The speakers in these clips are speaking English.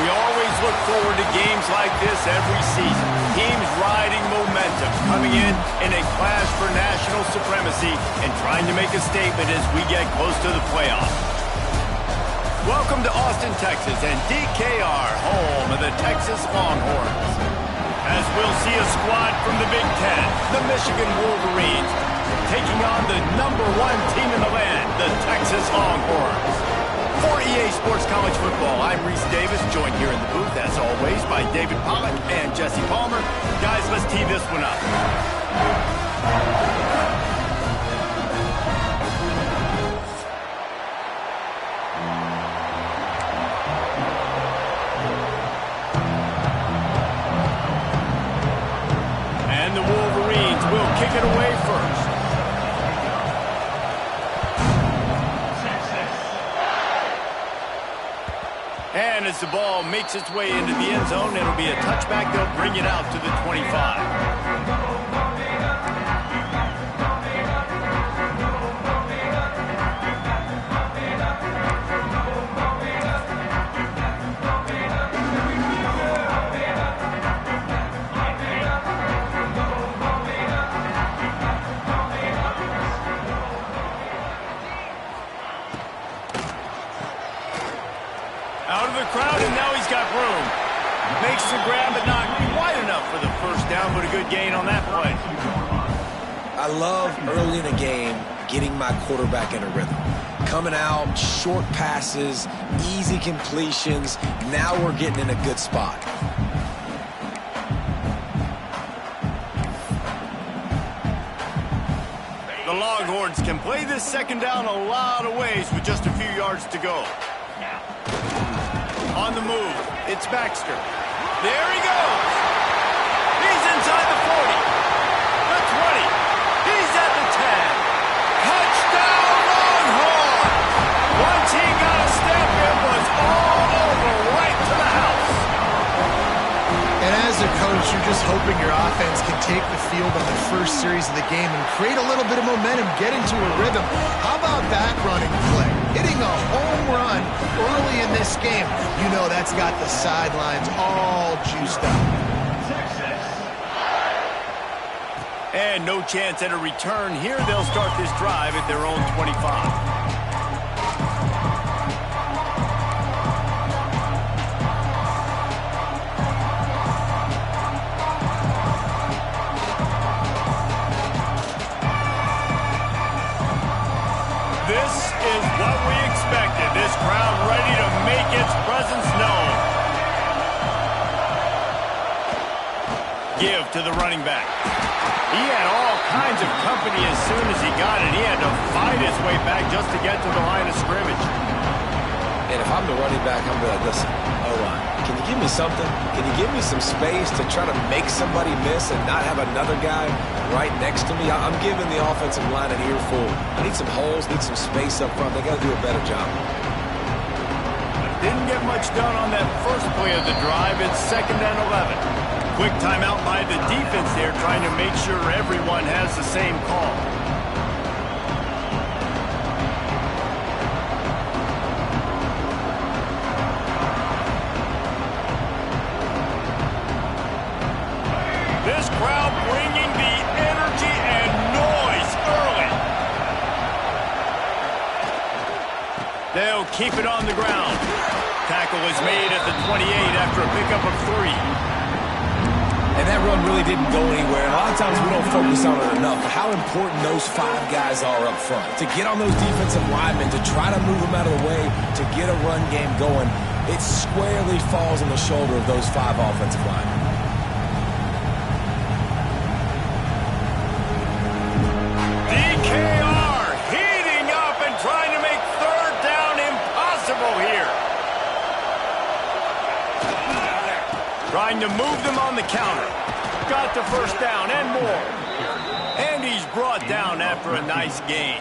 We always look forward to games like this every season. Teams riding momentum, coming in a clash for national supremacy and trying to make a statement as we get close to the playoffs. Welcome to Austin, Texas, and DKR, home of the Texas Longhorns. As we'll see a squad from the Big Ten, the Michigan Wolverines, taking on the #1 team in the land, the Texas Longhorns. For EA Sports College Football, I'm Reese Davis, joined here in the booth, as always, by David Pollack and Jesse Palmer. Guys, let's tee this one up. And the Wolverines will kick it away first. And as the ball makes its way into the end zone, it'll be a touchback. They'll bring it out to the 25. Out of the crowd, and now he's got room. Makes the grab, but not quite enough for the first down, but a good gain on that play. I love early in a game getting my quarterback in a rhythm. Coming out, short passes, easy completions. Now we're getting in a good spot. The Longhorns can play this second down a lot of ways with just a few yards to go. On the move, it's Baxter. There he goes. He's inside the 40, the 20. He's at the 10. Touchdown, Longhorns! Once he got a step, it was all over, right to the house. And as a coach, you're just hoping your offense can take the field on the first series of the game and create a little bit of momentum, get into a rhythm. How about that running play? Hitting a home run early in this game. You know that's got the sidelines all juiced up. And no chance at a return here. They'll start this drive at their own 25. This is what we expected. This crowd ready to make its presence known. Give to the running back. He had all kinds of company as soon as he got it. He had to fight his way back just to get to the line of scrimmage. And if I'm the running back, I'm going to listen. O-line, can you give me something? Can you give me some space to try to make somebody miss and not have another guy right next to me? I'm giving the offensive line an earful. I need some holes, need some space up front. They got to do a better job. Didn't get much done on that first play of the drive. It's 2nd and 11. Quick timeout by the defense there, trying to make sure everyone has the same call. This crowd bringing the energy and noise early. They'll keep it on the ground. Tackle is made at the 28 after a pickup of 3. And that run really didn't go anywhere. And a lot of times we don't focus on it enough. But how important those 5 guys are up front. To get on those defensive linemen, to try to move them out of the way, to get a run game going, it squarely falls on the shoulder of those 5 offensive linemen. DKR heating up and trying to make 3rd down impossible here. Trying to move them on the counter. Got the first down and more. And he's brought down after a nice gain.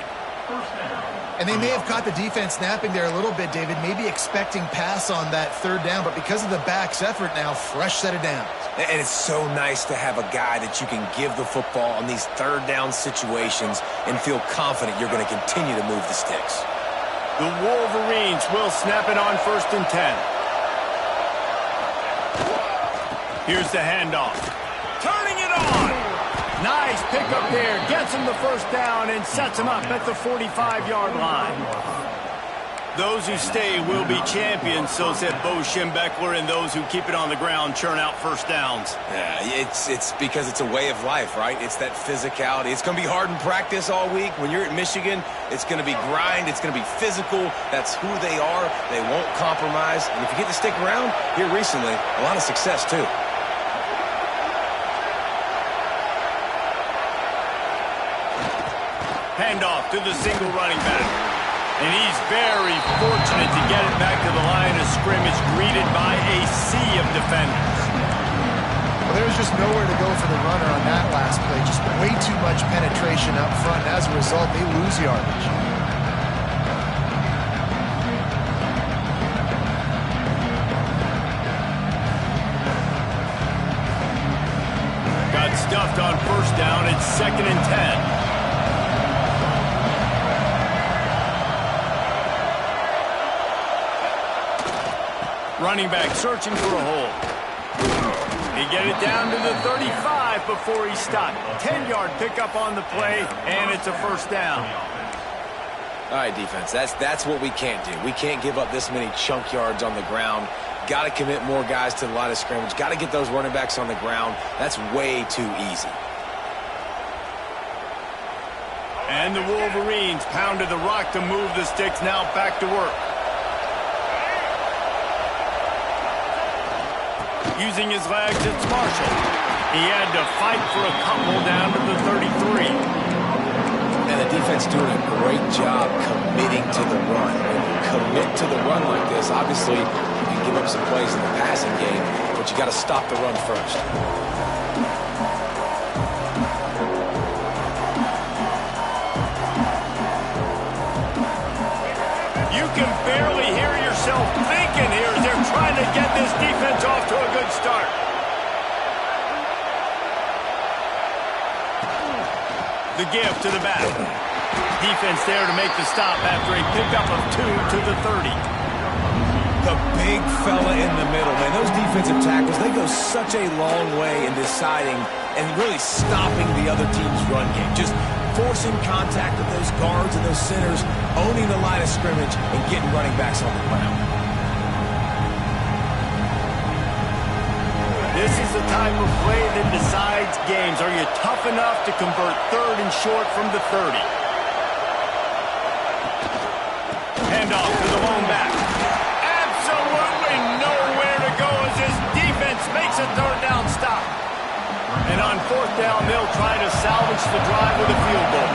And they may have caught the defense snapping there a little bit, David, maybe expecting pass on that 3rd down, but because of the back's effort now, fresh set of downs. And it's so nice to have a guy that you can give the football on these 3rd down situations and feel confident you're going to continue to move the sticks. The Wolverines will snap it on 1st and 10. Here's the handoff. Turning it on. Nice pickup there. Gets him the first down and sets him up at the 45-yard line. Those who stay will be champions, so said Bo Schembechler, and those who keep it on the ground churn out first downs. Yeah, it's because it's a way of life, right? It's that physicality. It's going to be hard in practice all week. When you're at Michigan, it's going to be grind. It's going to be physical. That's who they are. They won't compromise. And if you get to stick around, here recently, a lot of success, too. Handoff to the single running back. And he's very fortunate to get it back to the line of scrimmage, greeted by a sea of defenders. Well, there was just nowhere to go for the runner on that last play. Just way too much penetration up front. And as a result, they lose yardage. Got stuffed on first down. It's 2nd and 10. Running back searching for a hole. He get it down to the 35 before he stopped. 10-yard pickup on the play, and it's a first down. All right, defense, that's what we can't do. We can't give up this many chunk yards on the ground. Got to commit more guys to the line of scrimmage. Got to get those running backs on the ground. That's way too easy. And the Wolverines pounded the rock to move the sticks. Now back to work. Using his legs, it's Marshall. He had to fight for a couple down to the 33. And the defense doing a great job committing to the run. When you commit to the run like this, obviously you can give up some plays in the passing game, but you got to stop the run first. You can barely hear yourself thinking here as they're trying to get this defense off to a good start. The give to the back. Defense there to make the stop after a pickup of 2 to the 30. The big fella in the middle, man. Those defensive tackles, they go such a long way in deciding and really stopping the other team's run game. Just forcing contact with those guards and those centers, owning the line of scrimmage, and getting running backs on the ground. This is the type of play that decides games. Are you tough enough to convert 3rd and short from the 30? Handoff to the lone back. Absolutely nowhere to go as his defense makes a 3rd down stop. And on 4th down, they'll try to salvage the drive with a field goal.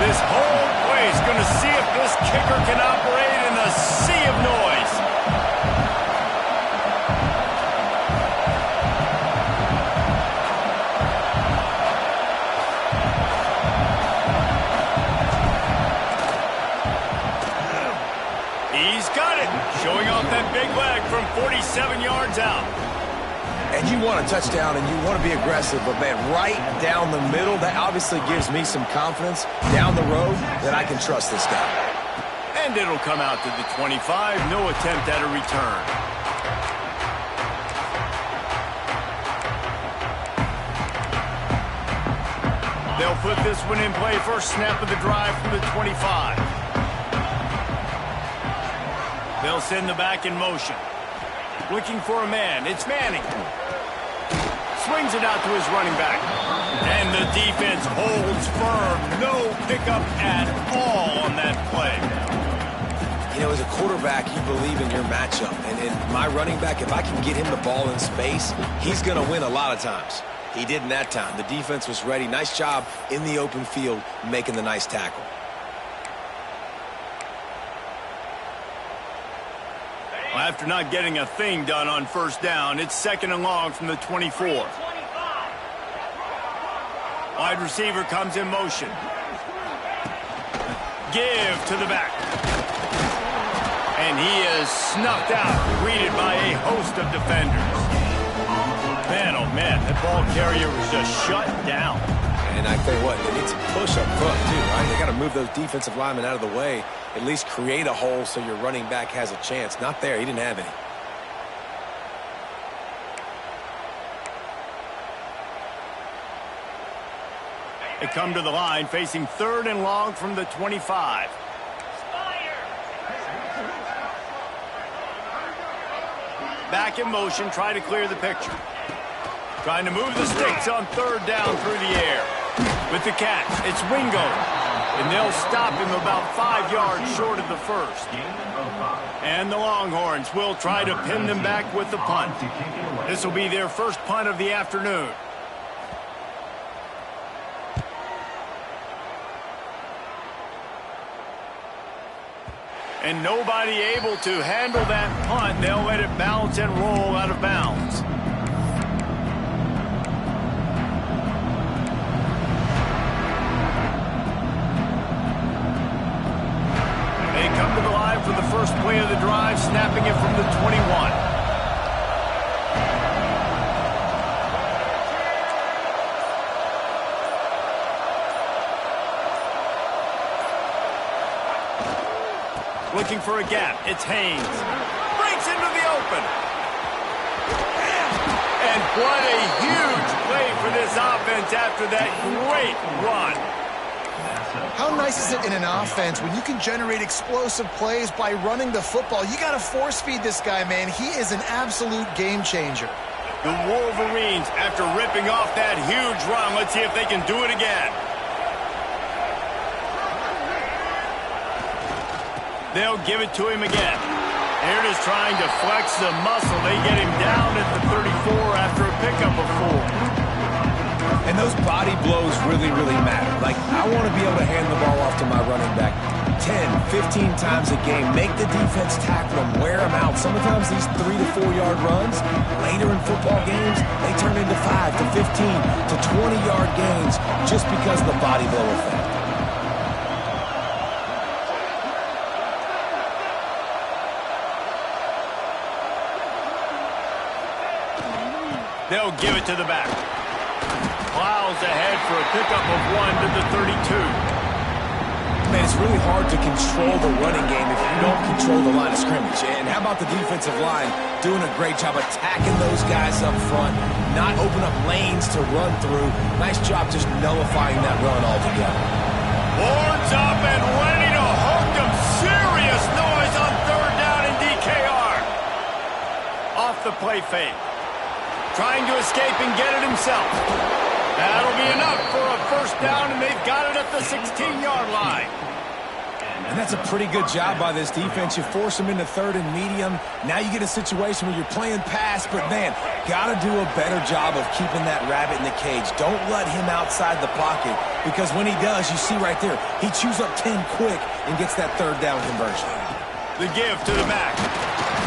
This whole play is going to see if this kicker can operate in a sea of noise. He's got it, showing off that big leg from 47 yards out. And you want a touchdown and you want to be aggressive, but, man, right down the middle, that obviously gives me some confidence down the road that I can trust this guy. And it'll come out to the 25. No attempt at a return. They'll put this one in play. First snap of the drive from the 25. They'll send the back in motion. Looking for a man. It's Manning. Swings it out to his running back. And the defense holds firm. No pickup at all on that play. You know, as a quarterback, you believe in your matchup. And in my running back, if I can get him the ball in space, he's going to win a lot of times. He did in that time. The defense was ready. Nice job in the open field making the nice tackle. Well, after not getting a thing done on first down, it's 2nd and long from the 24. Wide receiver comes in motion. Give to the back. And he is snuffed out, greeted by a host of defenders. Man, oh man, that ball carrier was just shut down. And I tell you what, they need some push up front too, right? They got to move those defensive linemen out of the way, at least create a hole so your running back has a chance. Not there, he didn't have any. They come to the line facing 3rd and long from the 25. Back in motion, try to clear the picture. Trying to move the sticks on 3rd down through the air. With the catch, it's Wingo. And they'll stop him about 5 yards short of the first. And the Longhorns will try to pin them back with the punt. This will be their first punt of the afternoon. And nobody able to handle that punt. They'll let it bounce and roll out of bounds. They come to the line for the first play of the drive, snapping it from the 21. Looking for a gap. It's Haynes. Breaks into the open. And what a huge play for this offense after that great run. How nice is it in an offense when you can generate explosive plays by running the football? You got to force feed this guy, man. He is an absolute game changer. The Wolverines, after ripping off that huge run, let's see if they can do it again. They'll give it to him again. They're just trying to flex the muscle. They get him down at the 34 after a pickup of 4. And those body blows really, really matter. Like, I want to be able to hand the ball off to my running back 10, 15 times a game. Make the defense tackle them, wear them out. Sometimes these 3 to 4 yard runs, later in football games, they turn into 5 to 15 to 20 yard gains just because of the body blow effect. They'll give it to the back. Plows ahead for a pickup of 1 to the 32. Man, it's really hard to control the running game if you don't control the line of scrimmage. And how about the defensive line doing a great job attacking those guys up front, not open up lanes to run through. Nice job just nullifying that run altogether. Boards up and ready to hook them. Serious noise on 3rd down in DKR. Off the play fake. Trying to escape and get it himself. That'll be enough for a first down, and they've got it at the 16-yard line. And that's a pretty good job by this defense. You force them into 3rd and medium. Now you get a situation where you're playing pass, but, man, got to do a better job of keeping that rabbit in the cage. Don't let him outside the pocket, because when he does, you see right there, he chews up 10 quick and gets that 3rd down conversion. The give to the back.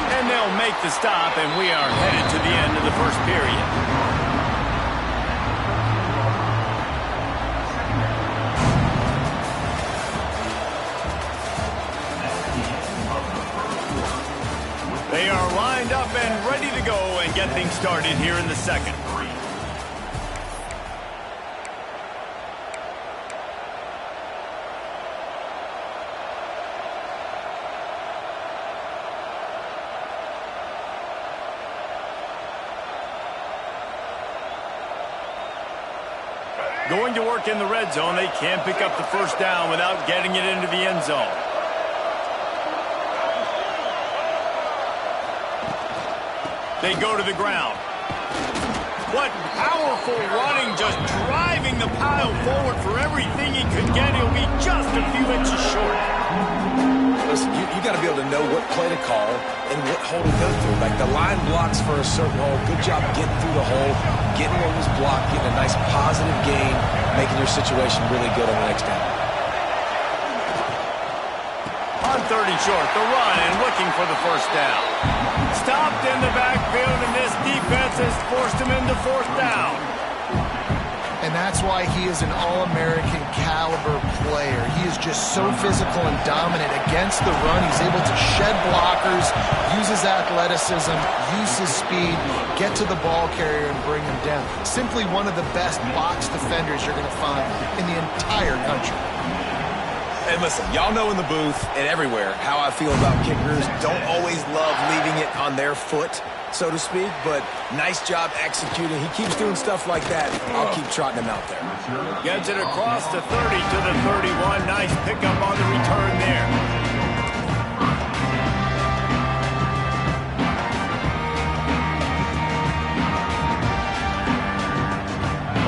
And they'll make the stop, and we are headed to the end of the first period. They are lined up and ready to go and get things started here in the second. Going to work in the red zone. They can't pick up the first down without getting it into the end zone. They go to the ground. What powerful running, just driving the pile forward for everything he could get. He'll be just a few inches short. Listen, you got to be able to know what play to call and what hole to go through. Like, the line blocks for a certain hole. Good job getting through the hole, getting what was blocked, getting a nice positive gain, making your situation really good on the next down. On 30 short, the run and looking for the first down. Stopped in the backfield, and this defense has forced him into 4th down. And that's why he is an All-American caliber player. He is just so physical and dominant against the run. He's able to shed blockers, use his athleticism, use his speed, get to the ball carrier and bring him down. Simply one of the best box defenders you're going to find in the entire country. And listen, y'all know in the booth and everywhere how I feel about kickers. Don't always love leaving it on their foot, so to speak, but nice job executing. He keeps doing stuff like that. I'll keep trotting him out there. Gets it across the 30 to the 31. Nice pickup on the return there.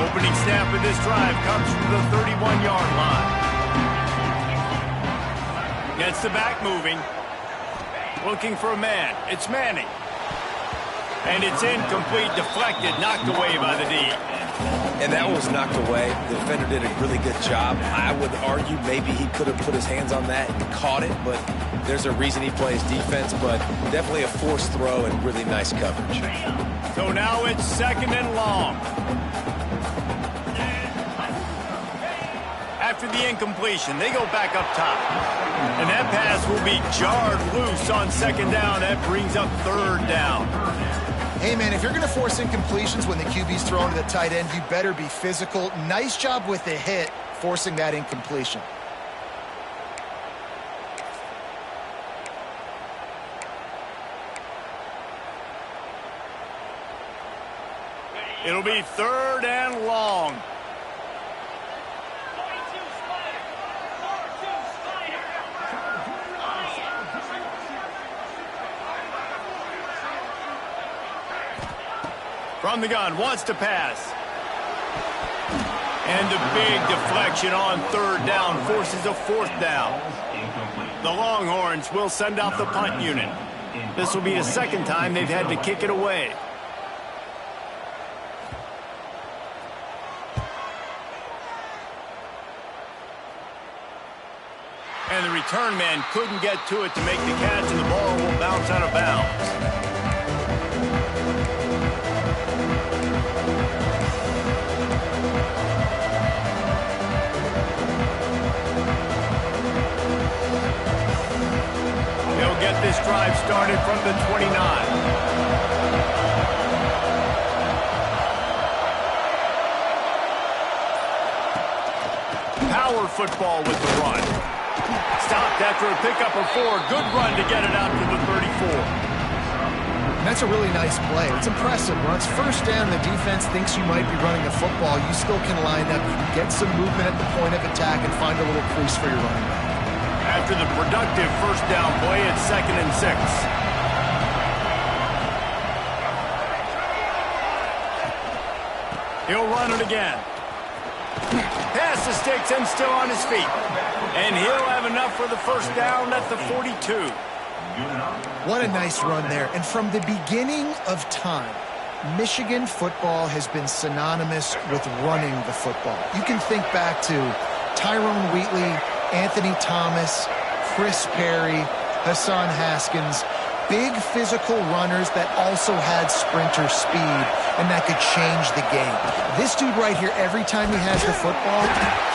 Opening snap of this drive comes from the 31-yard line. Gets the back moving. Looking for a man. It's Manning. And it's incomplete, deflected, knocked away by the D. And that was knocked away. The defender did a really good job. I would argue maybe he could have put his hands on that and caught it, but there's a reason he plays defense, but definitely a forced throw and really nice coverage. So now it's 2nd and long. After the incompletion, they go back up top. And that pass will be jarred loose on 2nd down. That brings up 3rd down. Hey, man, if you're going to force incompletions when the QB's throwing to the tight end, you better be physical. Nice job with the hit, forcing that incompletion. It'll be 3rd and long. From the gun, wants to pass. And a big deflection on 3rd down, forces a 4th down. The Longhorns will send out the punt unit. This will be the 2nd time they've had to kick it away. And the return man couldn't get to it to make the catch, and the ball will bounce out of bounds. They'll get this drive started from the 29. Power football with the run. Stopped after a pickup of 4. Good run to get it out to the 34. That's a really nice play. It's impressive. When it's 1st down, the defense thinks you might be running the football. You still can line up. You can get some movement at the point of attack and find a little crease for your running back. After the productive 1st down play, it's 2nd and 6. He'll run it again. Pass the sticks and still on his feet. And he'll have enough for the 1st down at the 42. What a nice run there. And from the beginning of time, Michigan football has been synonymous with running the football. You can think back to Tyrone Wheatley, Anthony Thomas, Chris Perry, Hassan Haskins, big physical runners that also had sprinter speed and that could change the game. This dude right here, every time he has the football,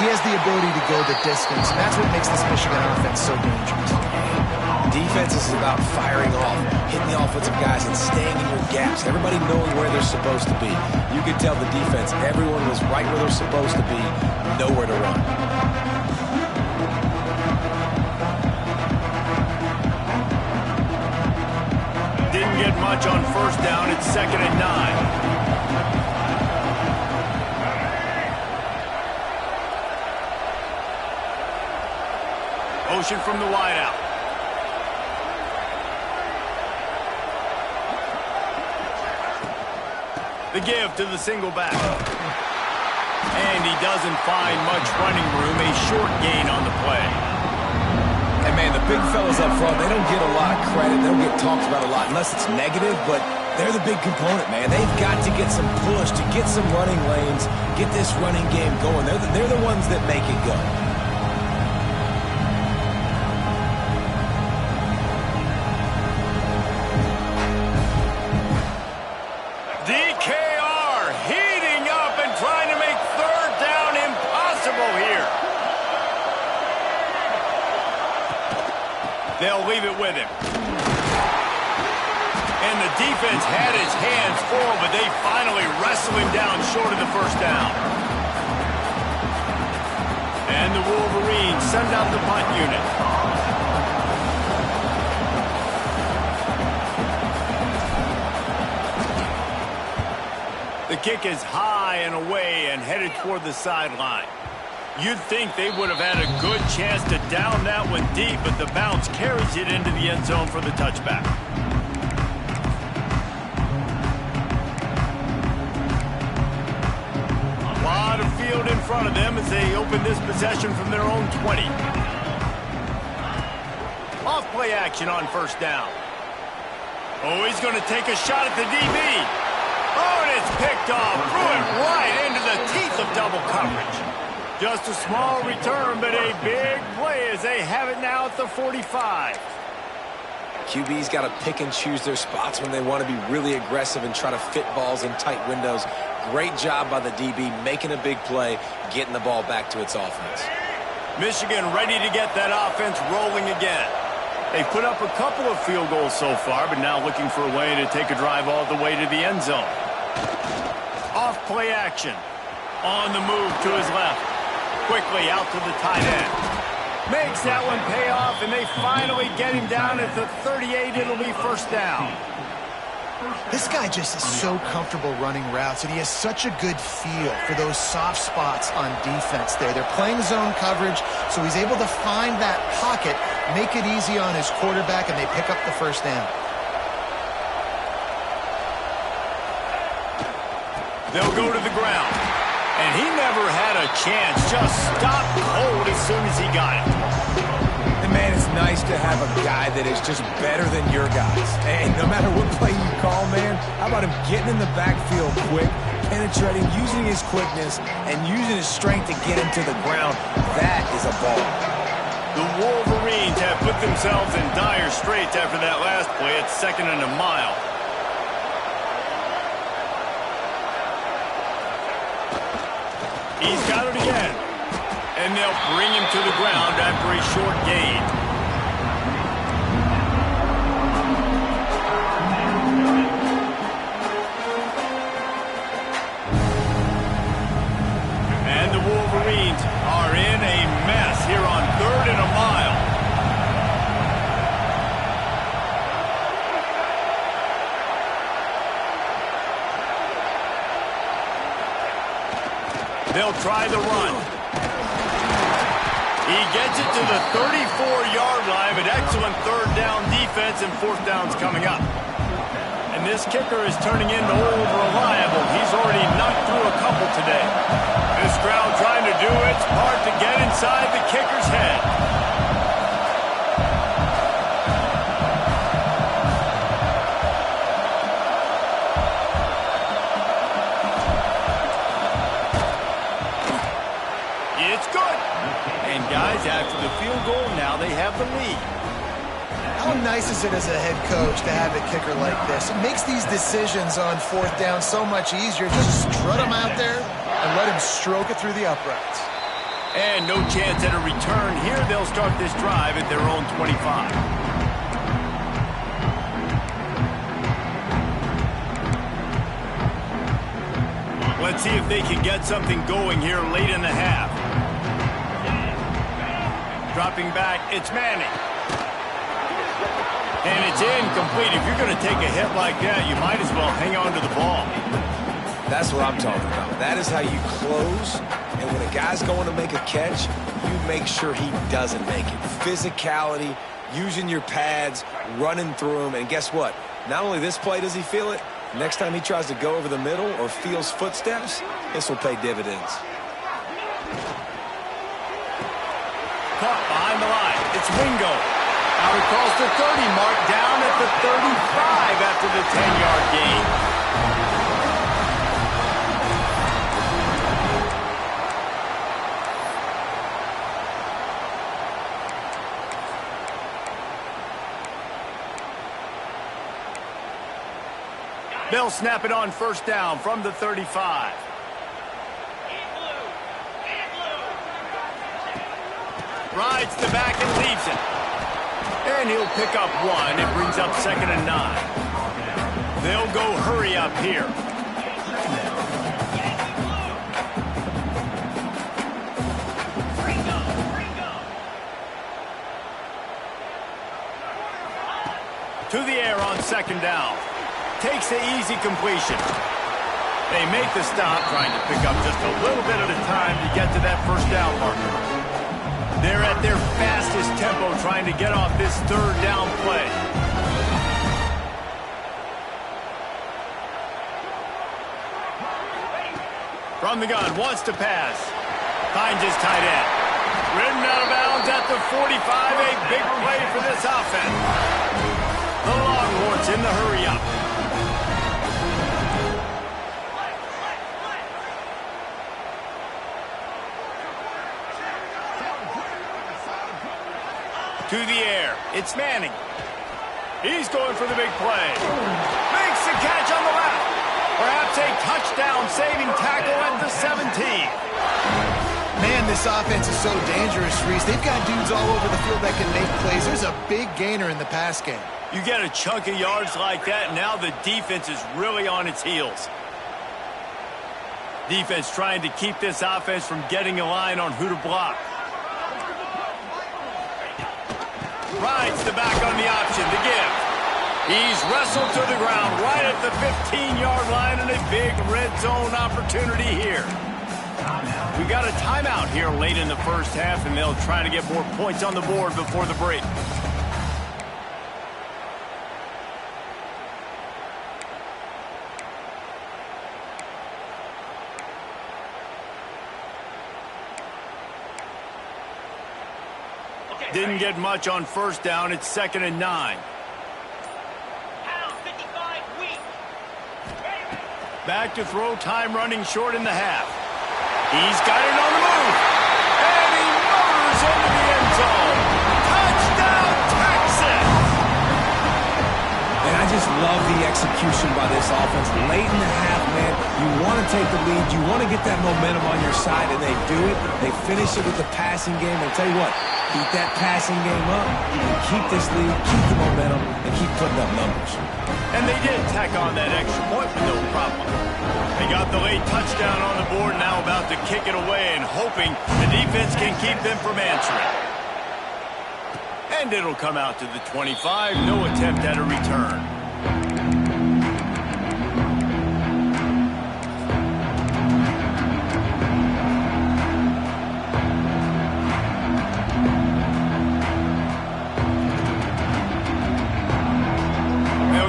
he has the ability to go the distance, and that's what makes this Michigan offense so dangerous. Defense is about firing off, hitting the offensive guys and staying in your gaps, everybody knowing where they're supposed to be. You could tell the defense, everyone was right where they're supposed to be, nowhere to run. Didn't get much on 1st down. It's 2nd and 9. Motion from the wideout. The give to the single back. And he doesn't find much running room. A short gain on the play. And, man, the big fellas up front, they don't get a lot of credit. They don't get talked about a lot unless it's negative, but they're the big component, man. They've got to get some push, to get some running lanes, get this running game going. They're the ones that make it go. DKR heating up and trying to make 3rd down impossible here. They'll leave it with him. And the defense had his hands full, but they finally wrestle him down short of the 1st down. And the Wolverines send out the punt unit. The kick is high and away and headed toward the sideline. You'd think they would have had a good chance to down that one deep, but the bounce carries it into the end zone for the touchback. A lot of field in front of them as they open this possession from their own 20. Off play action on first down. Oh, he's going to take a shot at the DB. Oh, and it's picked off. Threw it right into the teeth of double coverage. Just a small return, but a big play as they have it now at the 45. QB's got to pick and choose their spots when they want to be really aggressive and try to fit balls in tight windows. Great job by the DB making a big play, getting the ball back to its offense. Michigan ready to get that offense rolling again. They've put up a couple of field goals so far, but now looking for a way to take a drive all the way to the end zone. Off play action. On the move to his left. Quickly out to the tight end. Makes that one pay off, and they finally get him down at the 38. It'll be first down. This guy just is so comfortable running routes, and he has such a good feel for those soft spots on defense there. They're playing zone coverage, so he's able to find that pocket, make it easy on his quarterback, and they pick up the first down. They'll go to the ground. And he never had a chance. Just stopped cold as soon as he got it. And man, it's nice to have a guy that is just better than your guys. And no matter what play you call, man, how about him getting in the backfield quick, penetrating, using his quickness, and using his strength to get him to the ground. That is a ball. The Wolverines have put themselves in dire straits after that last play at 2nd and a mile. He's got it again. And they'll bring him to the ground after a short gain. And the Wolverines are in a mess here on 3rd and a mile. They'll try the run. He gets it to the 34-yard line, but excellent 3rd down defense, and 4th down's coming up. And this kicker is turning into old reliable. He's already knocked through a couple today. This crowd trying to do its part to get inside the kicker's head. Guys, after the field goal, now they have the lead. How nice is it as a head coach to have a kicker like this? It makes these decisions on 4th down so much easier. Just strut him out there and let him stroke it through the uprights. And no chance at a return here. They'll start this drive at their own 25. Let's see if they can get something going here late in the half. Dropping back, it's Manning. And it's incomplete. If you're going to take a hit like that, you might as well hang on to the ball. That's what I'm talking about. That is how you close. And when a guy's going to make a catch, you make sure he doesn't make it. Physicality, using your pads, running through them. And guess what? Not only this play does he feel it, next time he tries to go over the middle or feels footsteps, this will pay dividends. Caught behind the line. It's Wingo. Out across the 30 mark, down at the 35 after the 10-yard gain. They'll snap it on first down from the 35. Rides the back and leaves it. And he'll pick up 1. It brings up 2nd and 9. They'll go hurry up here. To the air on second down. Takes the easy completion. They make the stop, trying to pick up just a little bit at a time to get to that first down marker. They're at their fastest tempo trying to get off this third down play. From the gun, wants to pass. Finds his tight end. Ridden out of bounds at the 45, a big play for this offense. The Longhorns in the hurry up. To the air, it's Manning. He's going for the big play. Makes the catch on the left. Perhaps a touchdown-saving tackle at the 17. Man, this offense is so dangerous, Reese. They've got dudes all over the field that can make plays. There's a big gainer in the pass game. You get a chunk of yards like that, now the defense is really on its heels. Defense trying to keep this offense from getting a line on who to block. Rides the back on the option to give. He's wrestled to the ground right at the 15-yard line and a big red zone opportunity here. We got a timeout here late in the first half, and they'll try to get more points on the board before the break. Didn't get much on first down. It's 2nd and 9. Back to throw, time running short in the half. He's got it on the move. And he motors into the end zone. Touchdown, Texas! And I just love the execution by this offense. Late in the half, man, you want to take the lead. You want to get that momentum on your side, and they do it. They finish it with the passing game. And tell you what, keep that passing game up, and keep this lead, keep the momentum, and keep putting up numbers. And they did tack on that extra point with no problem. They got the late touchdown on the board, now about to kick it away and hoping the defense can keep them from answering. And it'll come out to the 25, no attempt at a return.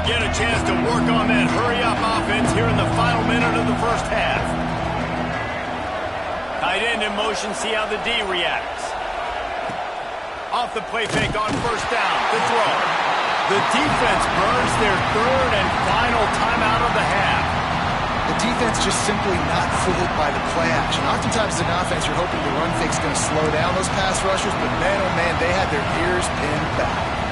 Get a chance to work on that hurry-up offense here in the final minute of the first half. Tight end in motion, see how the D reacts. Off the play fake on first down, the throw. The defense burns their third and final timeout of the half. The defense just simply not fooled by the play action. Oftentimes as an offense, you're hoping the run fake's going to slow down those pass rushers, but man, oh man, they had their ears pinned back.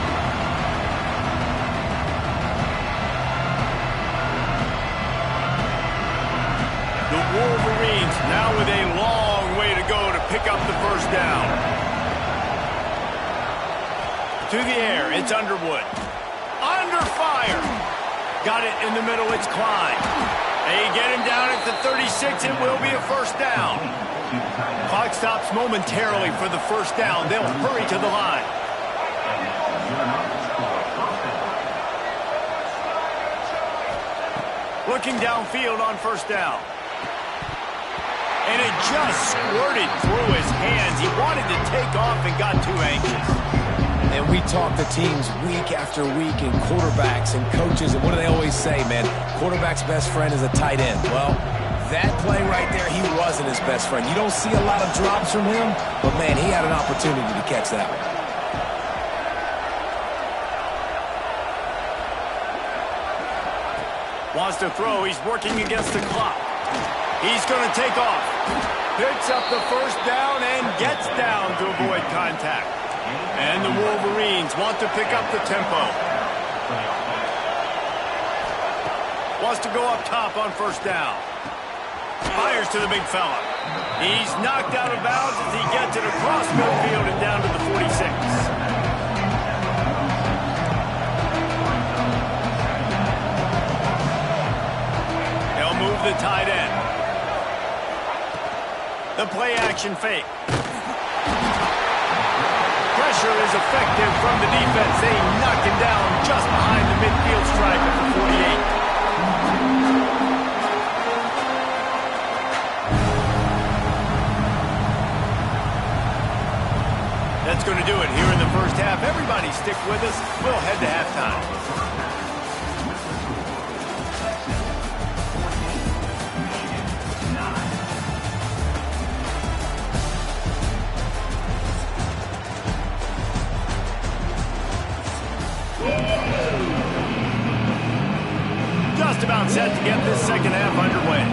Wolverines now with a long way to go to pick up the first down. To the air, it's Underwood. Under fire. Got it in the middle, it's Klein. They get him down at the 36, it will be a first down. Clock stops momentarily for the first down. They'll hurry to the line. Looking downfield on first down. And it just squirted through his hands. He wanted to take off and got too anxious. And we talk to teams week after week and quarterbacks and coaches, and what do they always say, man? Quarterback's best friend is a tight end. Well, that play right there, he wasn't his best friend. You don't see a lot of drops from him, but, man, he had an opportunity to catch that one. Wants to throw. He's working against the clock. He's going to take off. Picks up the first down and gets down to avoid contact. And the Wolverines want to pick up the tempo. Wants to go up top on first down. Fires to the big fella. He's knocked out of bounds as he gets it across midfield and down to the 46. They'll move the tight end. The play action fake. Pressure pressure is effective from the defense. They knock him down just behind the midfield stripe at the 48. That's going to do it here in the first half. Everybody stick with us. We'll head to halftime. Just about set to get this second half underway.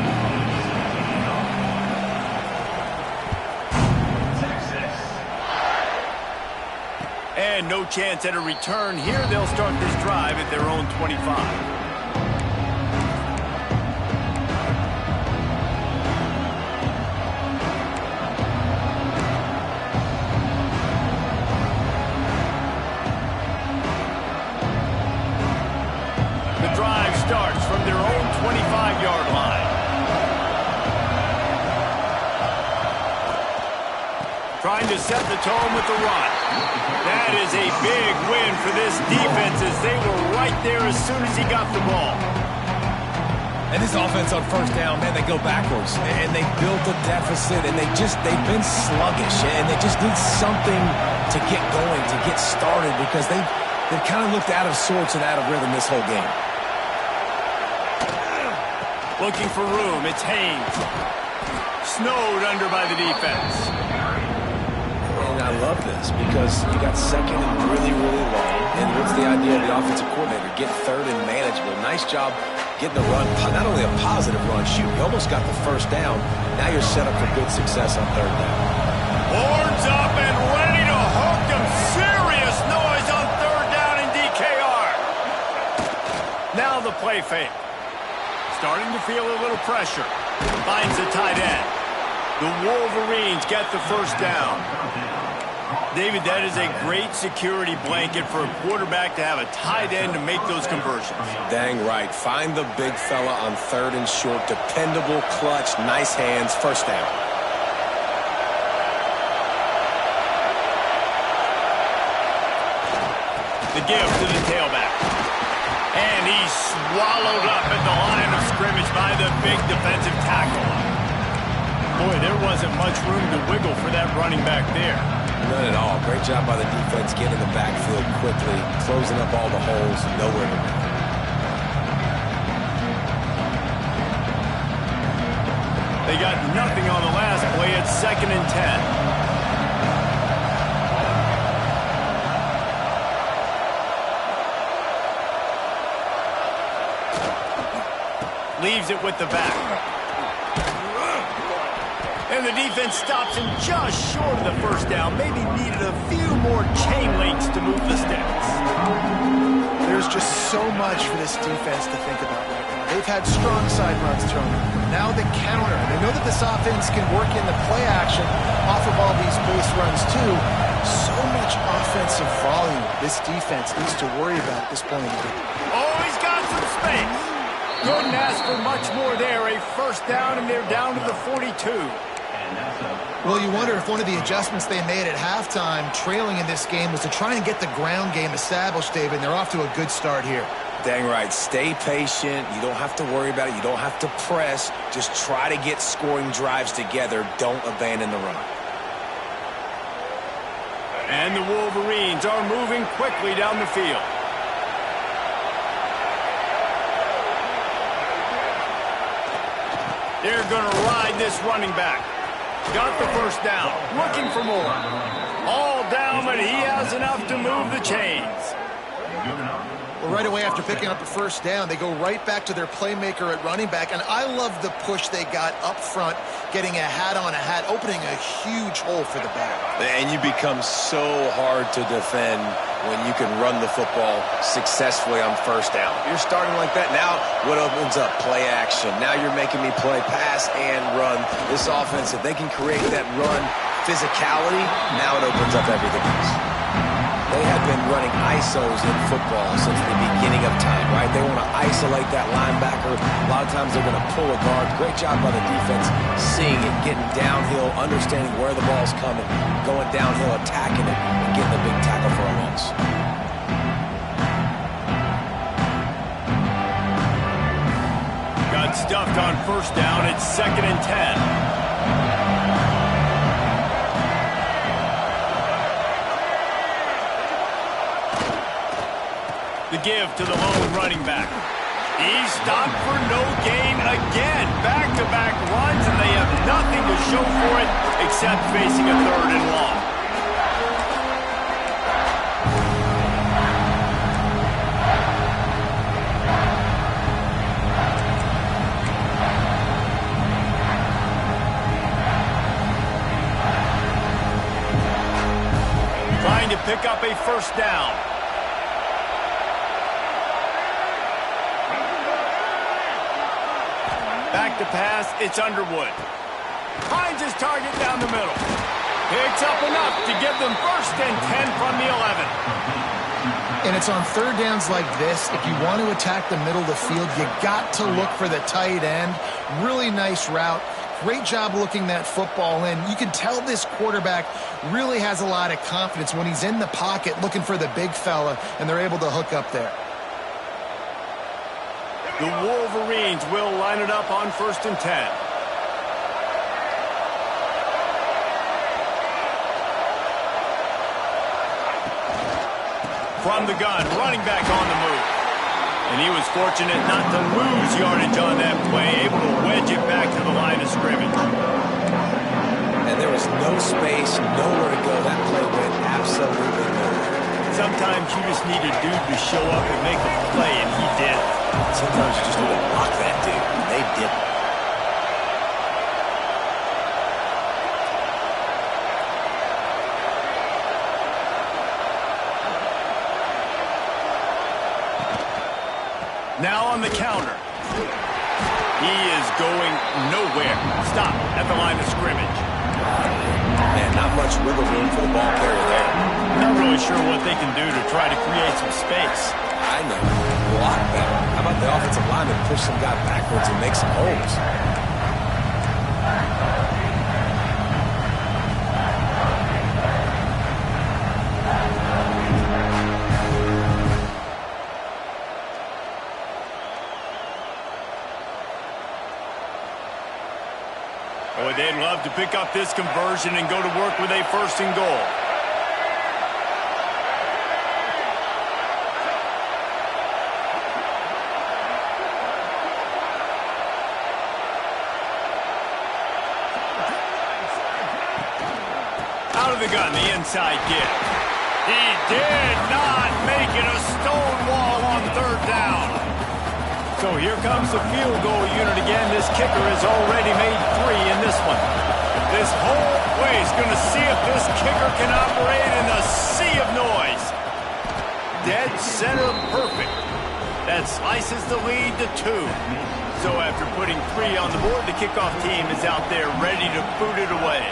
And no chance at a return here. They'll start this drive at their own 25. The drive starts from their own 25-yard line. Trying to set the tone with the run. That is a big win for this defense as they were right there as soon as he got the ball. And this offense on first down, man, they go backwards. And they built a deficit, and they've been sluggish. And they just need something to get going, to get started, because they've kind of looked out of sorts and out of rhythm this whole game. Looking for room, it's Haynes. Snowed under by the defense. And I love this because you got second and really, really long. And what's the idea of the offensive coordinator? Get third and manageable. Nice job getting the run, not only a positive run, shoot, you almost got the first down. Now you're set up for good success on third down. Horns up and ready to hook them. Serious noise on third down in DKR. Now the play fake. Starting to feel a little pressure. Finds the tight end. The Wolverines get the first down. David, that is a great security blanket for a quarterback to have a tight end to make those conversions. Dang right. Find the big fella on third and short. Dependable, clutch, nice hands, first down. The give to the tailback. And he's swallowed up at the line of scrimmage by the big defensive tackle. Boy, there wasn't much room to wiggle for that running back there. None at all. Great job by the defense getting in the backfield quickly, closing up all the holes, nowhere to go. They got nothing on the last play. It's 2nd and 10. Leaves it with the back. And the defense stops him just short of the first down. Maybe needed a few more chain links to move the sticks. There's just so much for this defense to think about right now. They've had strong side runs thrown. Now the counter. They know that this offense can work in the play action off of all these base runs too. So much offensive volume this defense needs to worry about at this point in the game. Oh, he's got some space. Couldn't ask for much more there. A first down, and they're down to the 42. Well, you wonder if one of the adjustments they made at halftime, trailing in this game, was to try and get the ground game established, David, and they're off to a good start here. Dang right. Stay patient. You don't have to worry about it. You don't have to press. Just try to get scoring drives together. Don't abandon the run. And the Wolverines are moving quickly down the field. They're going to ride this running back. Got the first down. Looking for more. All down, but he has enough to move the chains. Well, right away after picking up a first down, they go right back to their playmaker at running back. And I love the push they got up front, getting a hat on a hat, opening a huge hole for the back. And you become so hard to defend when you can run the football successfully on first down. You're starting like that. Now, what opens up? Play action. Now you're making me play pass and run. This offense, if they can create that run physicality, now it opens up everything else. They have been running ISOs in football since the beginning of time, right? They want to isolate that linebacker. A lot of times they're going to pull a guard. Great job by the defense seeing it, getting downhill, understanding where the ball's coming, going downhill, attacking it, and getting the big tackle for a loss. Got stuffed on first down. It's 2nd and 10. The give to the lone running back. He's stopped for no gain again. Back-to-back runs, and they have nothing to show for it except facing a 3rd and long. Trying to pick up a first down. Back to pass, it's Underwood. Finds his target down the middle. Picks up enough to give them 1st and 10 from the 11. And it's on 3rd downs like this. If you want to attack the middle of the field, you got to look for the tight end. Really nice route. Great job looking that football in. You can tell this quarterback really has a lot of confidence when he's in the pocket looking for the big fella, and they're able to hook up there. The Wolverines will line it up on 1st and 10. From the gun, running back on the move. And he was fortunate not to lose yardage on that play, able to wedge it back to the line of scrimmage. And there was no space, nowhere to go. That play went absolutely nowhere. Sometimes you just need a dude to show up and make a play, and he did. Sometimes you just need to block that dude, and they didn't. Now on the counter. He is going nowhere. Stop at the line of scrimmage. Man, not much wiggle room for the ball carrier there. Not really sure what they can do to try to create some space. I know. Block better. How about the offensive lineman push some guy backwards and make some holes? Oh, they'd love to pick up this conversion and go to work with a 1st and goal. Out of the gun, the inside give. He did not make it a stone wall on 3rd down. So here comes the field goal unit again. This kicker has already made 3 in this one. This whole place going to see if this kicker can operate in the sea of noise. Dead center perfect. That slices the lead to 2. So after putting 3 on the board, the kickoff team is out there ready to boot it away.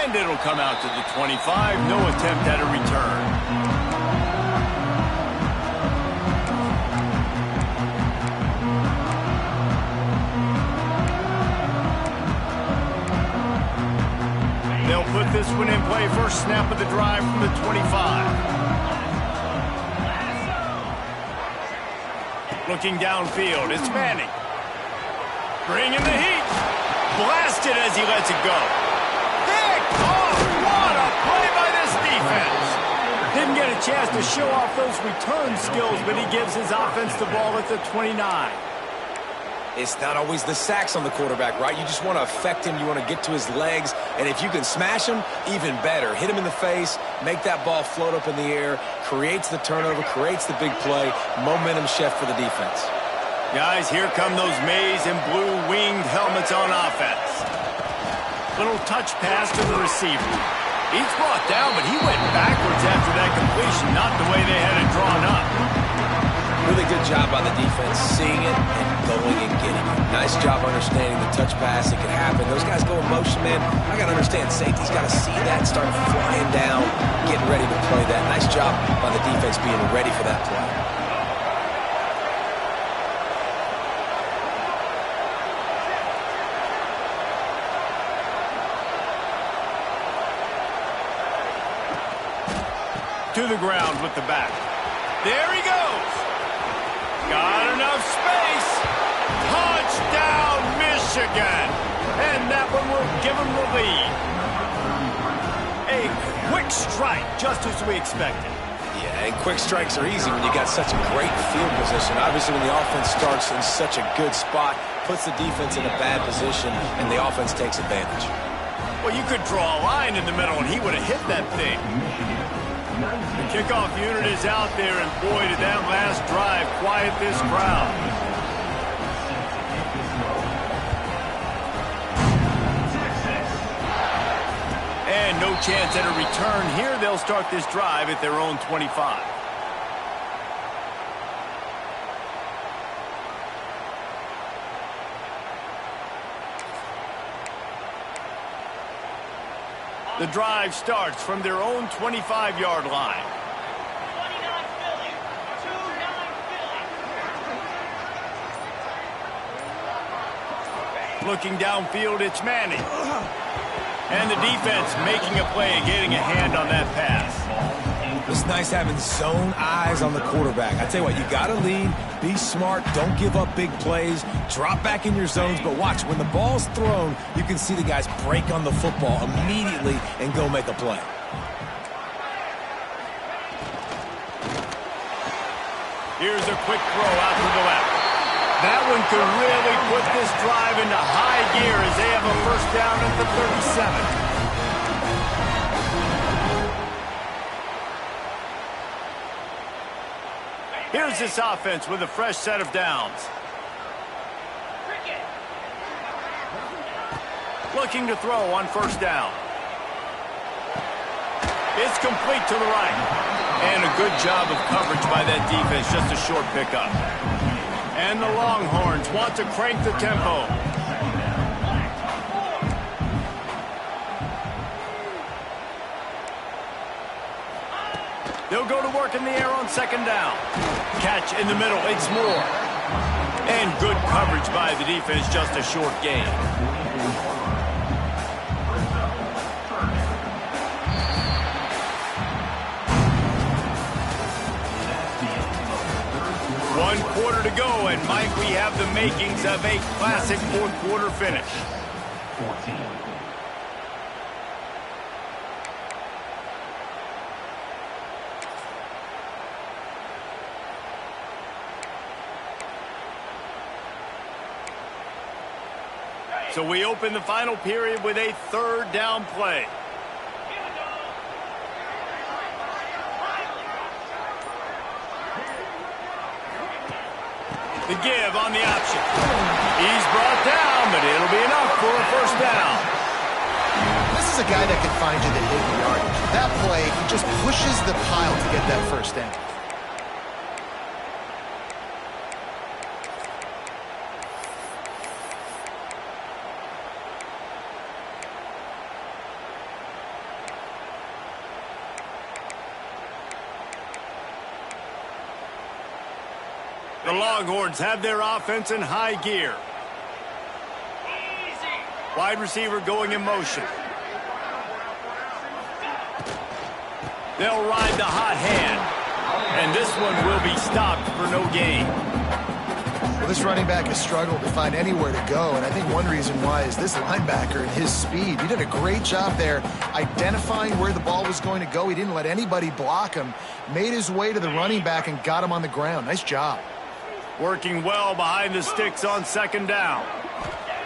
And it'll come out to the 25. No attempt at a return. They'll put this one in play. First snap of the drive from the 25. Looking downfield, it's Manning. Bringing the heat. Blasted as he lets it go. Big off. What a play by this defense. Didn't get a chance to show off those return skills, but he gives his offense the ball at the 29. It's not always the sacks on the quarterback, right? You just want to affect him. You want to get to his legs. And if you can smash him, even better. Hit him in the face, make that ball float up in the air, creates the turnover, creates the big play, momentum shift for the defense. Guys, here come those maize and blue winged helmets on offense. Little touch pass to the receiver. He's brought down, but he went backwards after that completion, not the way they had it drawn up. Really good job by the defense seeing it and going and getting it. Nice job understanding the touch pass that could happen. Those guys go in motion, man. I got to understand safety's got to see that, start flying down, getting ready to play that. Nice job by the defense being ready for that play. To the ground with the back. There he goes. Got enough space. Touchdown, Michigan. And that one will give them the lead. A quick strike, just as we expected. Yeah, and quick strikes are easy when you got such a great field position. Obviously, when the offense starts in such a good spot, puts the defense in a bad position, and the offense takes advantage. Well, you could draw a line in the middle, and he would have hit that thing. The kickoff unit is out there, and boy, did that last drive quiet this crowd. And no chance at a return here. They'll start this drive at their own 25. The drive starts from their own 25-yard line. Looking downfield, it's Manning. And the defense making a play and getting a hand on that pass. It's nice having zone eyes on the quarterback. I tell you what, you got to lead, be smart, don't give up big plays, drop back in your zones, but watch, when the ball's thrown, you can see the guys break on the football immediately and go make a play. Here's a quick throw out to the left. That one could really put this drive into high gear as they have a first down at the 37. Here's this offense with a fresh set of downs. Looking to throw on first down. It's complete to the right. And a good job of coverage by that defense, just a short pickup. And the Longhorns want to crank the tempo. They'll go to work in the air on second down. Catch in the middle, it's Moore. And good coverage by the defense, just a short gain. One quarter to go, and Mike, we have the makings of a classic fourth quarter finish. 14. So we open the final period with a third down play. The give on the option. He's brought down, but it'll be enough for a first down. This is a guy that can find you the hidden yardage. That play, he just pushes the pile to get that first down. The Longhorns have their offense in high gear. Wide receiver going in motion. They'll ride the hot hand. And this one will be stopped for no gain. Well, this running back has struggled to find anywhere to go, and I think one reason why is this linebacker and his speed. He did a great job there identifying where the ball was going to go. He didn't let anybody block him, made his way to the running back and got him on the ground. Nice job. Working well behind the sticks on second down.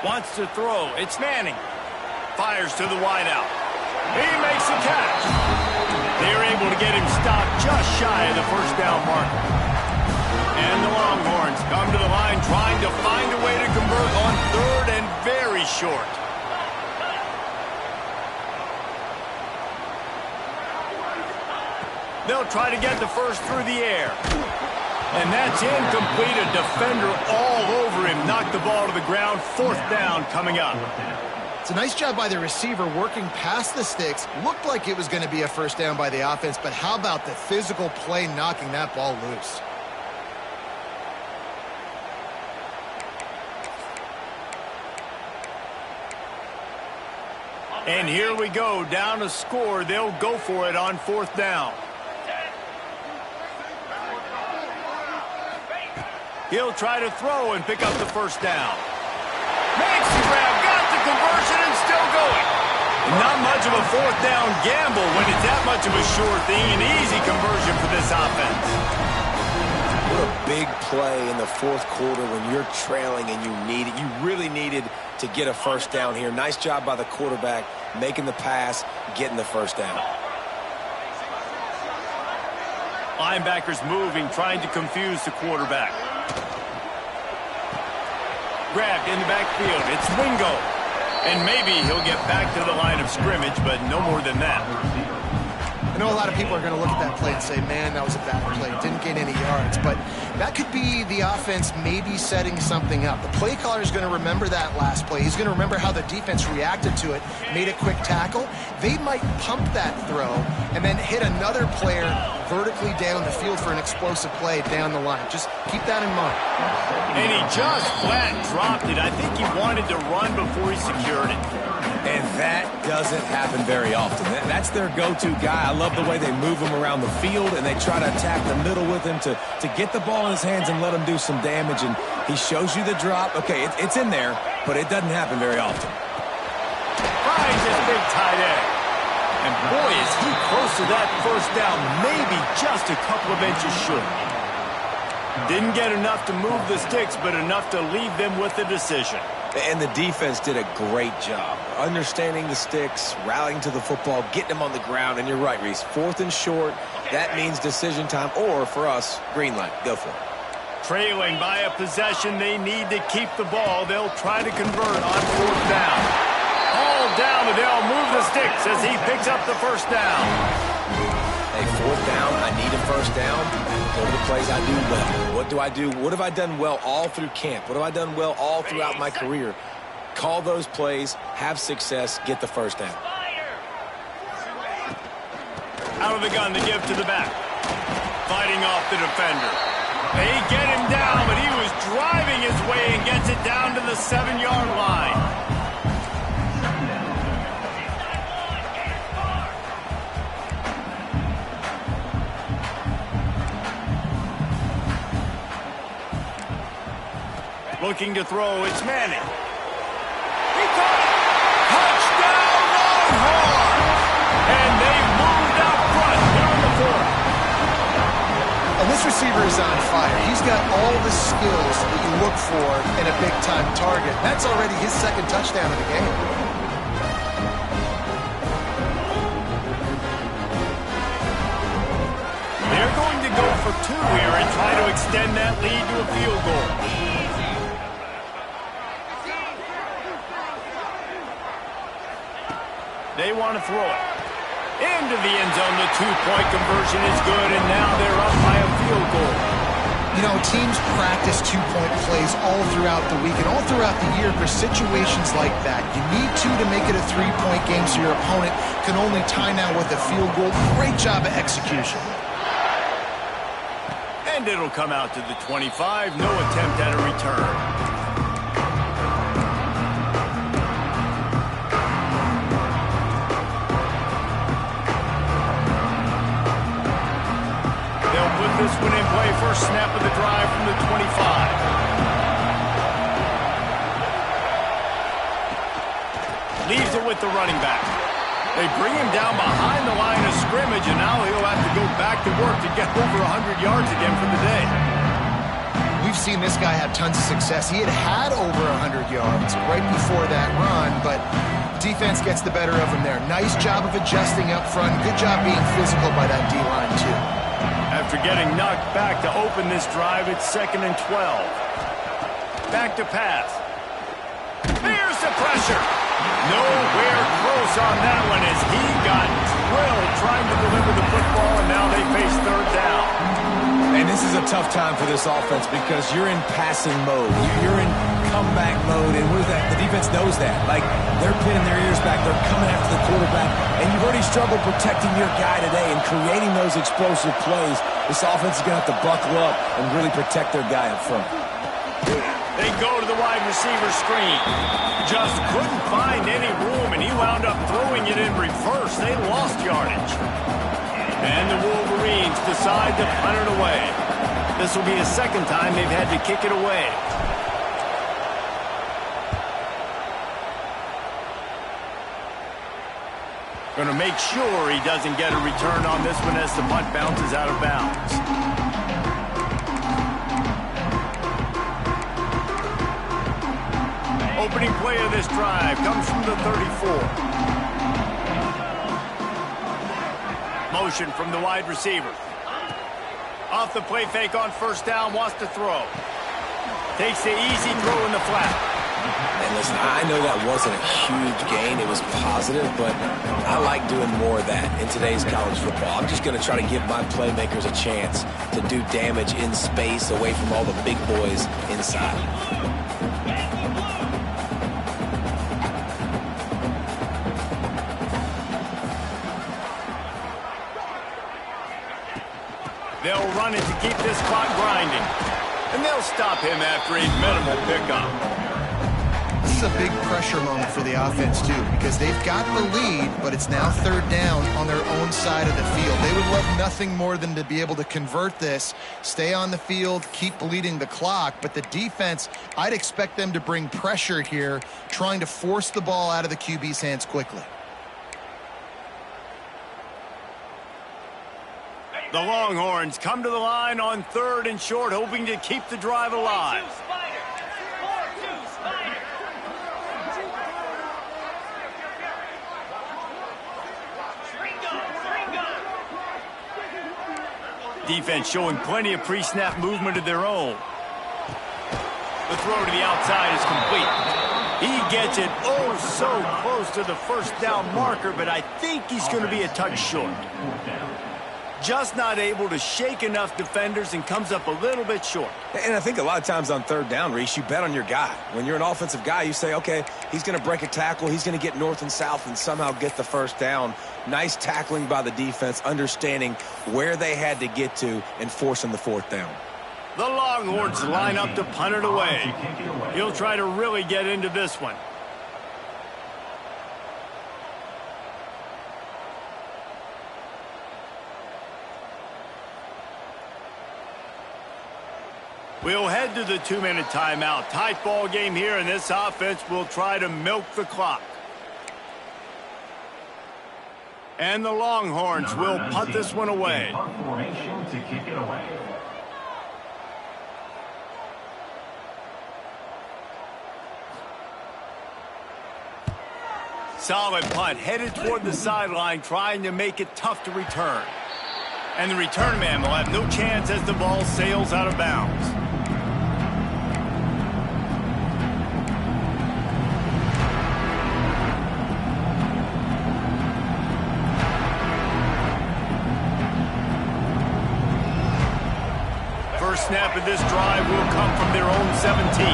Wants to throw. It's Manning. Fires to the wideout. He makes a catch. They're able to get him stopped just shy of the first down marker. And the Longhorns come to the line trying to find a way to convert on third and very short. They'll try to get the first through the air. And that's incomplete. A defender all over him. Knocked the ball to the ground. 4th down coming up. It's a nice job by the receiver working past the sticks. Looked like it was going to be a 1st down by the offense, but how about the physical play knocking that ball loose? And here we go, down to score. They'll go for it on 4th down. He'll try to throw and pick up the 1st down. Makes the grab, got the conversion, and still going. Not much of a 4th down gamble when it's that much of a sure thing. An easy conversion for this offense. What a big play in the 4th quarter when you're trailing and you really needed to get a 1st down here. Nice job by the quarterback making the pass, getting the 1st down. Linebackers moving, trying to confuse the quarterback. Grabbed in the backfield. It's Wingo. And maybe he'll get back to the line of scrimmage, but no more than that. I know a lot of people are going to look at that play and say, man, that was a bad play. Didn't gain any yards. But that could be the offense maybe setting something up. The play caller is going to remember that last play. He's going to remember how the defense reacted to it, made a quick tackle. They might pump that throw and then hit another player vertically down the field for an explosive play down the line. Just keep that in mind. And he just flat dropped it. I think he wanted to run before he secured it. And that doesn't happen very often. That's their go-to guy. I love the way they move him around the field, and they try to attack the middle with him to get the ball in his hands and let him do some damage. And he shows you the drop. Okay, it's in there, but it doesn't happen very often. Finds his big tight end. And boy, is he close to that 1st down. Maybe just a couple of inches short. Didn't get enough to move the sticks, but enough to leave them with the decision. And the defense did a great job understanding the sticks, rallying to the football, getting them on the ground. And you're right, Reese. 4th and short, that means decision time. Or, for us, green light. Go for it. Trailing by a possession, they need to keep the ball. They'll try to convert on 4th down. All down, and they'll move the sticks as he picks up the 1st down. Hey, 4th down, I need a 1st down. Those are the plays I do well. What do I do? What have I done well all through camp? What have I done well all throughout my career? Call those plays, have success, get the 1st down. Out of the gun, the give to the back. Fighting off the defender. They get him down, but he was driving his way and gets it down to the 7-yard line. Looking to throw, it's Manning. He caught it! Touchdown, Longhorns! And they've moved out front here in the 4th. And this receiver is on fire. He's got all the skills that you look for in a big-time target. That's already his 2nd touchdown of the game. They're going to go for 2 here and try to extend that lead to a field goal. They want to throw it. Into the end zone, the 2-point conversion is good, and now they're up by a field goal. You know, teams practice 2-point plays all throughout the week and all throughout the year for situations like that. You need 2 to make it a 3-point game so your opponent can only tie now with a field goal. Great job of execution. And it'll come out to the 25. No attempt at a return. This one in play, first snap of the drive from the 25. Leaves it with the running back. They bring him down behind the line of scrimmage, and now he'll have to go back to work to get over 100 yards again for the day. We've seen this guy have tons of success. He had over 100 yards right before that run, but defense gets the better of him there. Nice job of adjusting up front. Good job being physical by that D-line, too. After getting knocked back to open this drive, it's 2nd and 12. Back to pass. Here's the pressure. Nowhere close on that one as he got drilled trying to deliver the football, and now they face 3rd down. And this is is a tough time for this offense because you're in passing mode. You're in comeback mode, and with that, the defense knows that. Like, they're pinning their ears back. They're coming after the quarterback, and you've already struggled protecting your guy today and creating those explosive plays. This offense is going to have to buckle up and really protect their guy up front. They go to the wide receiver screen. Just couldn't find any room, and he wound up throwing it in reverse. They lost yardage. And the Wolverines decide to punt it away. This will be the second time they've had to kick it away. Going to make sure he doesn't get a return on this one as the punt bounces out of bounds. Opening play of this drive comes from the 34. Motion from the wide receiver. Off the play fake on first down, wants to throw. Takes the easy throw in the flat. And listen, I know that wasn't a huge gain. It was positive, but I like doing more of that in today's college football. I'm just going to try to give my playmakers a chance to do damage in space away from all the big boys inside. They'll run it to keep this clock grinding. And they'll stop him after a minimal pickup. This is a big pressure moment for the offense, too, because they've got the lead, but it's now third down on their own side of the field. They would love nothing more than to be able to convert this, stay on the field, keep bleeding the clock. But the defense, I'd expect them to bring pressure here, trying to force the ball out of the QB's hands quickly. The Longhorns come to the line on third and short, hoping to keep the drive alive. Defense showing plenty of pre-snap movement of their own. The throw to the outside is complete. He gets it oh so close to the first down marker, but I think he's going to be a touch short. Just not able to shake enough defenders and comes up a little bit short. And I think a lot of times on third down, Reese, you bet on your guy. When you're an offensive guy, you say, okay, he's going to break a tackle, he's going to get north and south and somehow get the first down. Nice tackling by the defense, understanding where they had to get to and forcing the fourth down. The Longhorns line up to punt it away. He'll try to really get into this one. We'll head to the 2-minute timeout. Tight ball game here, and this offense will try to milk the clock. And the Longhorns will punt this one away. Solid punt, headed toward the sideline, trying to make it tough to return. And the return man will have no chance as the ball sails out of bounds. First snap of this drive will come from their own 17.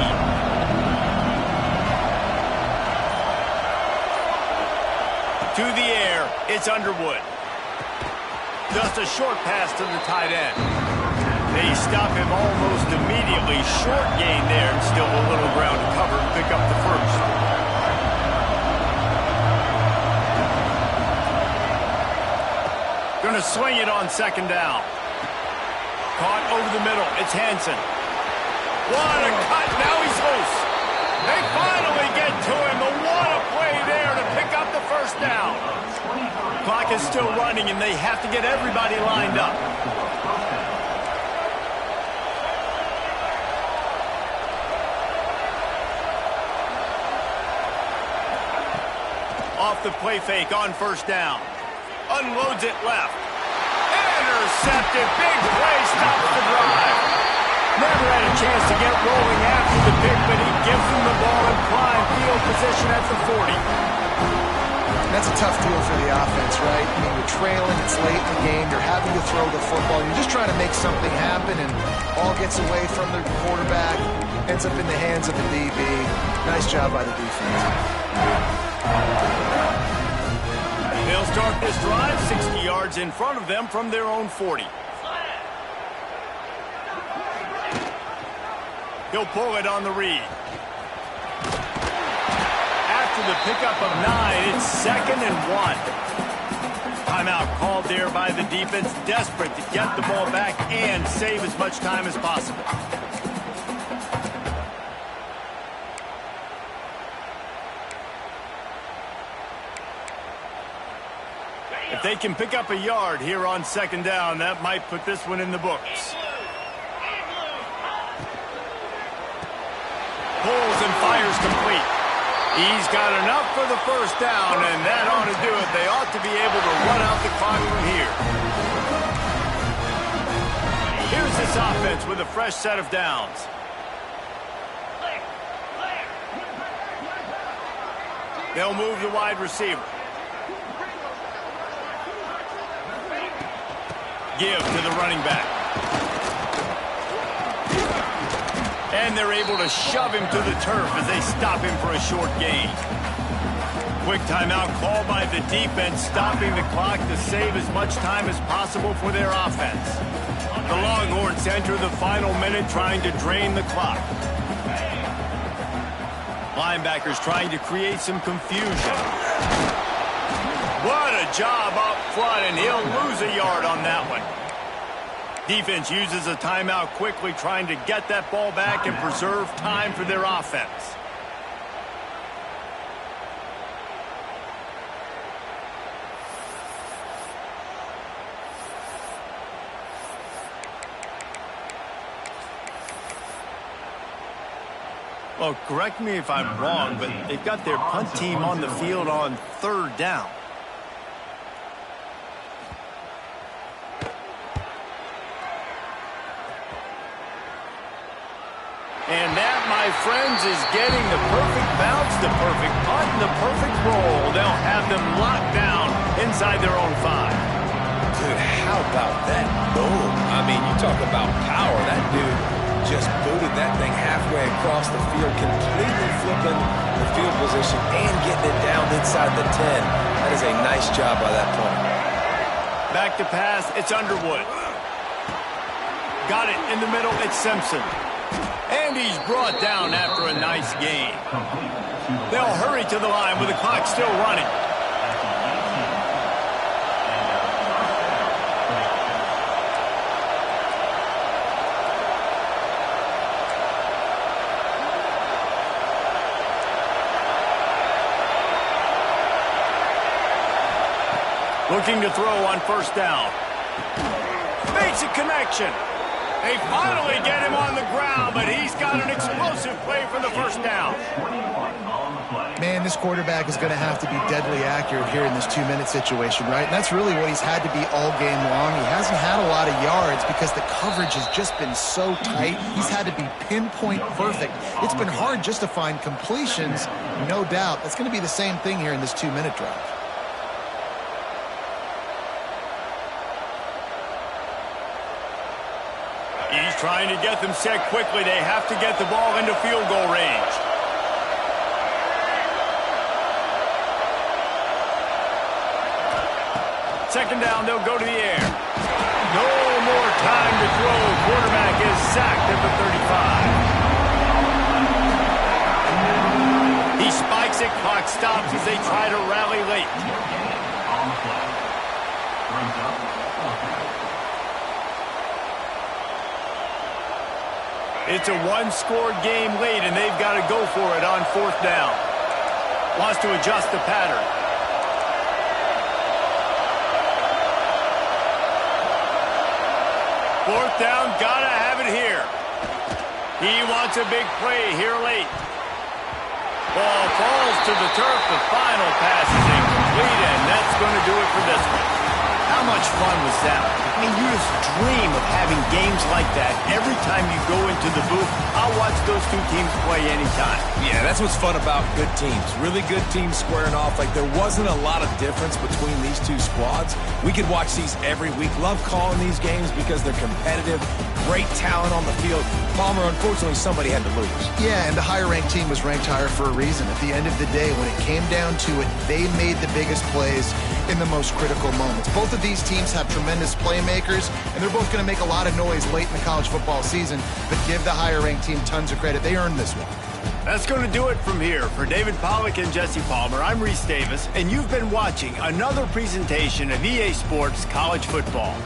To the air, it's Underwood. Just a short pass to the tight end. They stop him almost immediately. Short gain there, and still a little ground to cover to pick up the first. Gonna swing it on second down. Caught over the middle. It's Hansen. What a cut. Now he's loose. They finally get to him. But what a play there to pick up the first down. Clock is still running, and they have to get everybody lined up. Off the play fake on first down. Unloads it left. Intercepted. Big play. Stops the drive. Never had a chance to get rolling after the pick, but he gives them the ball in prime field position at the 40. That's a tough deal for the offense, right? I mean, you're trailing, it's late in the game, you're having to throw the football, you're just trying to make something happen, and ball gets away from the quarterback, ends up in the hands of the DB. Nice job by the defense. They'll start this drive 60 yards in front of them from their own 40. He'll pull it on the read. After the pickup of 9, it's 2nd and 1. Timeout called there by the defense, desperate to get the ball back and save as much time as possible. If they can pick up a yard here on 2nd down, that might put this one in the books. Pulls and fires complete. He's got enough for the first down, and that ought to do it. They ought to be able to run out the clock from here. Here's this offense with a fresh set of downs. They'll move the wide receiver. Give to the running back. And they're able to shove him to the turf as they stop him for a short gain. Quick timeout called by the defense, stopping the clock to save as much time as possible for their offense. The Longhorns enter the final minute trying to drain the clock. Linebackers trying to create some confusion. What a job up front, and he'll lose a yard on that one. Defense uses a timeout quickly, trying to get that ball back and preserve time for their offense. Well, correct me if I'm wrong, but they've got their punt team on the field on 3rd down. And that, my friends, is getting the perfect bounce, the perfect punt, and the perfect roll. They'll have them locked down inside their own 5. Dude, how about that boom? I mean, you talk about power. That dude just booted that thing halfway across the field, completely flipping the field position and getting it down inside the 10. That is a nice job by that point. Back to pass, it's Underwood. Got it in the middle, it's Simpson. And he's brought down after a nice gain. They'll hurry to the line with the clock still running. Looking to throw on 1st down. Makes a connection. They finally get him on the ground, but he's got an explosive play for the 1st down. Man, this quarterback is going to have to be deadly accurate here in this 2-minute situation, right? And that's really what he's had to be all game long. He hasn't had a lot of yards because the coverage has just been so tight. He's had to be pinpoint perfect. It's been hard just to find completions, no doubt. That's going to be the same thing here in this 2-minute drive. He's trying to get them set quickly. They have to get the ball into field goal range. Second down, they'll go to the air. No more time to throw. Quarterback is sacked at the 35. He spikes it. Clock stops as they try to rally late. It's a one-score game late, and they've got to go for it on 4th down. Wants to adjust the pattern. Fourth down, gotta have it here. He wants a big play here late. Ball falls to the turf. The final pass is incomplete, and that's going to do it for this one. How much fun was that? I mean, you just dream of having games like that every time you go into the booth. I'll watch those two teams play anytime. Yeah, that's what's fun about good teams. Really good teams squaring off. Like, there wasn't a lot of difference between these two squads. We could watch these every week. Love calling these games because they're competitive. Great talent on the field. Palmer, unfortunately, somebody had to lose. Yeah, and the higher-ranked team was ranked higher for a reason. At the end of the day, when it came down to it, they made the biggest plays in the most critical moments. Both of these teams have tremendous playmakers, and they're both going to make a lot of noise late in the college football season, but give the higher-ranked team tons of credit. They earned this one. That's going to do it from here. For David Pollack and Jesse Palmer, I'm Reese Davis, and you've been watching another presentation of EA Sports College Football.